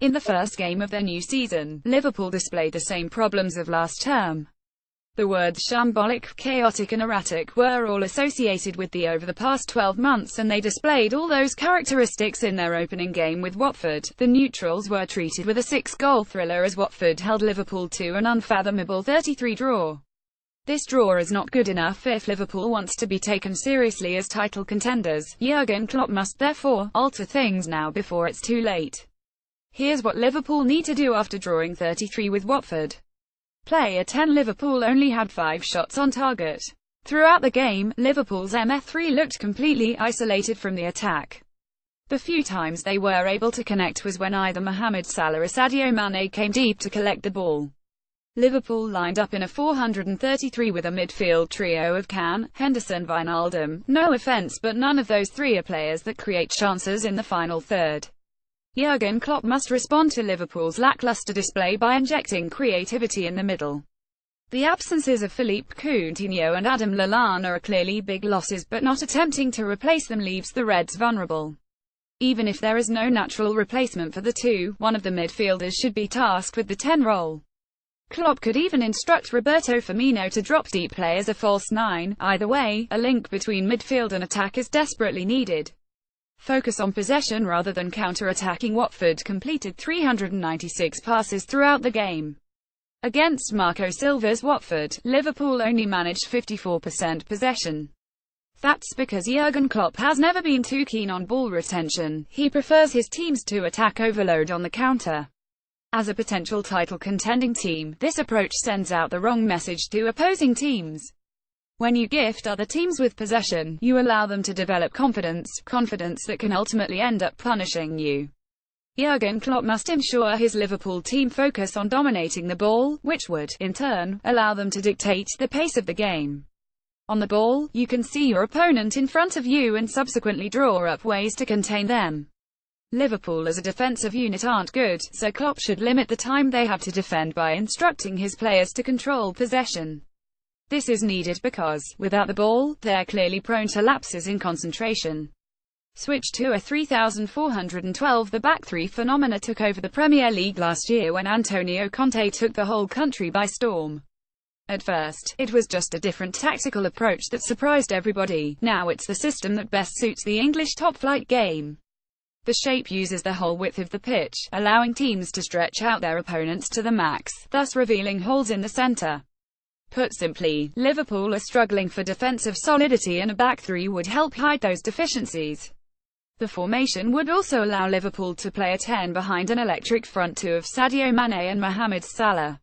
In the first game of their new season, Liverpool displayed the same problems of last term. The words shambolic, chaotic and erratic were all associated with the over the past 12 months, and they displayed all those characteristics in their opening game with Watford. The neutrals were treated with a 6-goal thriller as Watford held Liverpool to an unfathomable 33 draw. This draw is not good enough if Liverpool wants to be taken seriously as title contenders. Jürgen Klopp must therefore alter things now before it's too late. Here's what Liverpool need to do after drawing 33 with Watford. Player 10. Liverpool only had 5 shots on target. Throughout the game, Liverpool's MF3 looked completely isolated from the attack. The few times they were able to connect was when either Mohamed Salah or Sadio Mane came deep to collect the ball. Liverpool lined up in a 433 with a midfield trio of Can, Henderson, Wijnaldum. No offence, but none of those three are players that create chances in the final third. Jürgen Klopp must respond to Liverpool's lackluster display by injecting creativity in the middle. The absences of Philippe Coutinho and Adam Lallana are clearly big losses, but not attempting to replace them leaves the Reds vulnerable. Even if there is no natural replacement for the two, one of the midfielders should be tasked with the 10 role. Klopp could even instruct Roberto Firmino to drop deep, play as a false 9. Either way, a link between midfield and attack is desperately needed. Focus on possession rather than counter-attacking. Watford completed 396 passes throughout the game. Against Marco Silva's Watford, Liverpool only managed 54% possession. That's because Jürgen Klopp has never been too keen on ball retention. He prefers his teams to attack overload on the counter. As a potential title-contending team, this approach sends out the wrong message to opposing teams. When you gift other teams with possession, you allow them to develop confidence that can ultimately end up punishing you. Jürgen Klopp must ensure his Liverpool team focus on dominating the ball, which would, in turn, allow them to dictate the pace of the game. On the ball, you can see your opponent in front of you and subsequently draw up ways to contain them. Liverpool as a defensive unit aren't good, so Klopp should limit the time they have to defend by instructing his players to control possession. This is needed because, without the ball, they're clearly prone to lapses in concentration. Switch to a 3,412. The back three phenomena took over the Premier League last year when Antonio Conte took the whole country by storm. At first, it was just a different tactical approach that surprised everybody. Now it's the system that best suits the English top-flight game. The shape uses the whole width of the pitch, allowing teams to stretch out their opponents to the max, thus revealing holes in the centre. Put simply, Liverpool are struggling for defensive solidity, and a back three would help hide those deficiencies. The formation would also allow Liverpool to play a 10 behind an electric front two of Sadio Mane and Mohamed Salah.